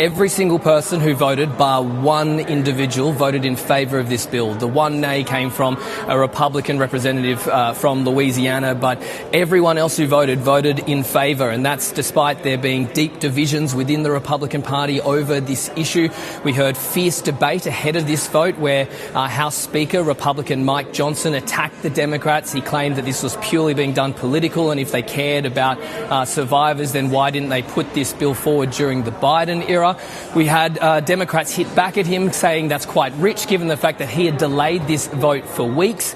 Every single person who voted, bar one individual, voted in favour of this bill. The one nay came from a Republican representative from Louisiana, but everyone else who voted in favour, and that's despite there being deep divisions within the Republican Party over this issue. We heard fierce debate ahead of this vote where House Speaker Republican Mike Johnson attacked the Democrats. He claimed that this was purely being done political, and if they cared about survivors, then why didn't they put this bill forward during the Biden era? We had Democrats hit back at him, saying that's quite rich given the fact that he had delayed this vote for weeks.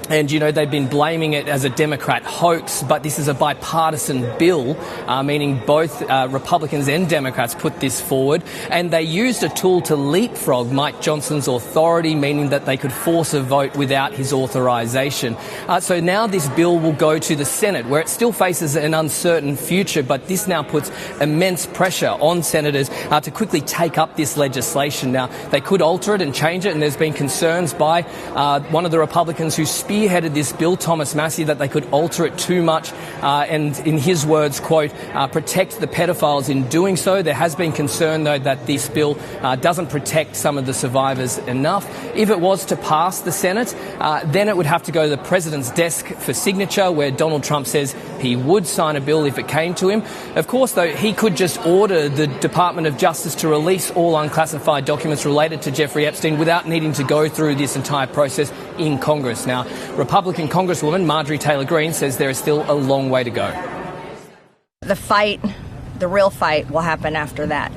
And, you know, they've been blaming it as a Democrat hoax, but this is a bipartisan bill, meaning both Republicans and Democrats put this forward. And they used a tool to leapfrog Mike Johnson's authority, meaning that they could force a vote without his authorization. So now this bill will go to the Senate, where it still faces an uncertain future, but this now puts immense pressure on senators to quickly take up this legislation. Now, they could alter it and change it, and there's been concerns by one of the Republicans who spearheaded this bill, Thomas Massey, that they could alter it too much and, in his words, quote, protect the pedophiles in doing so. There has been concern, though, that this bill doesn't protect some of the survivors enough. If it was to pass the Senate, then it would have to go to the president's desk for signature, where Donald Trump says he would sign a bill if it came to him. Of course, though, he could just order the Department of Justice to release all unclassified documents related to Jeffrey Epstein without needing to go through this entire process in Congress. Now, Republican Congresswoman Marjorie Taylor Greene says there is still a long way to go. The fight, the real fight, will happen after that.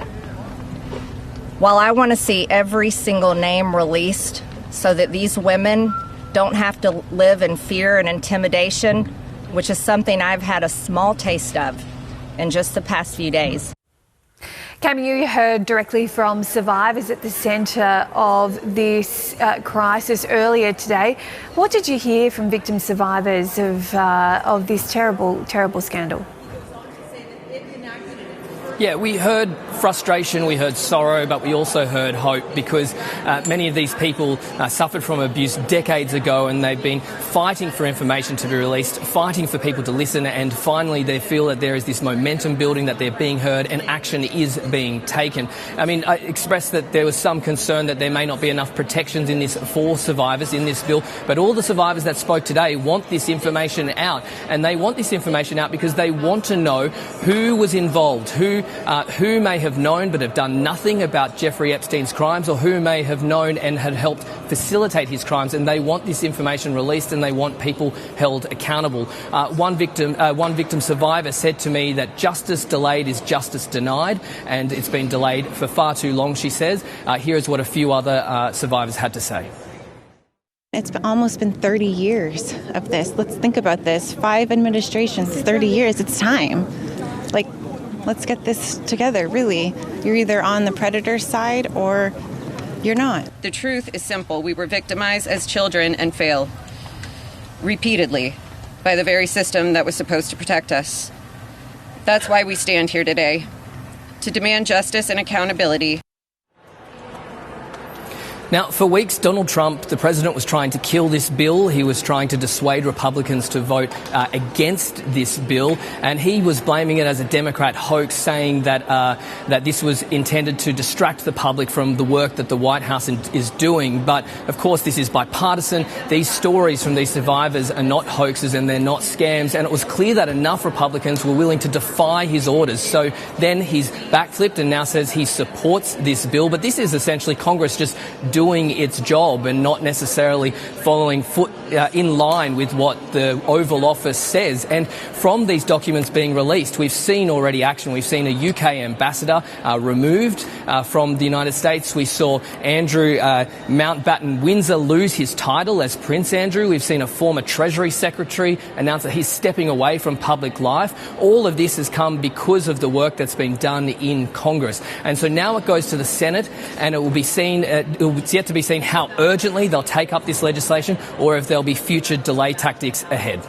While I want to see every single name released so that these women don't have to live in fear and intimidation, which is something I've had a small taste of in just the past few days. Cam, you heard directly from survivors at the centre of this crisis earlier today. What did you hear from victim survivors of this terrible, terrible scandal? Yeah, we heard frustration, we heard sorrow, but we also heard hope, because many of these people suffered from abuse decades ago, and they've been fighting for information to be released, fighting for people to listen, and finally they feel that there is this momentum building, that they're being heard and action is being taken. I mean, I expressed that there was some concern that there may not be enough protections in this for survivors in this bill, but all the survivors that spoke today want this information out, and they want this information out because they want to know who was involved, who may have known but have done nothing about Jeffrey Epstein's crimes, or who may have known and had helped facilitate his crimes, and they want this information released and they want people held accountable. One victim survivor said to me that justice delayed is justice denied, and it's been delayed for far too long, she says. Here is what a few other survivors had to say. It's almost been 30 years of this. Let's think about this. 5 administrations, 30 years. It's time. Let's get this together, really. You're either on the predator's side or you're not. The truth is simple. We were victimized as children and failed repeatedly by the very system that was supposed to protect us. That's why we stand here today, to demand justice and accountability. Now, for weeks, Donald Trump, the president, was trying to kill this bill. He was trying to dissuade Republicans to vote against this bill, and he was blaming it as a Democrat hoax, saying that this was intended to distract the public from the work that the White House is doing. But, of course, this is bipartisan. These stories from these survivors are not hoaxes and they're not scams, and it was clear that enough Republicans were willing to defy his orders. So then he's backflipped and now says he supports this bill. But this is essentially Congress just doing its job and not necessarily following in line with what the Oval Office says. And from these documents being released, we've seen already action. We've seen a UK ambassador removed from the United States. We saw Andrew Mountbatten Windsor lose his title as Prince Andrew. We've seen a former Treasury Secretary announce that he's stepping away from public life. All of this has come because of the work that's been done in Congress. And so now it goes to the Senate, and it will be seen, it's yet to be seen how urgently they'll take up this legislation, or if there'll be future delay tactics ahead.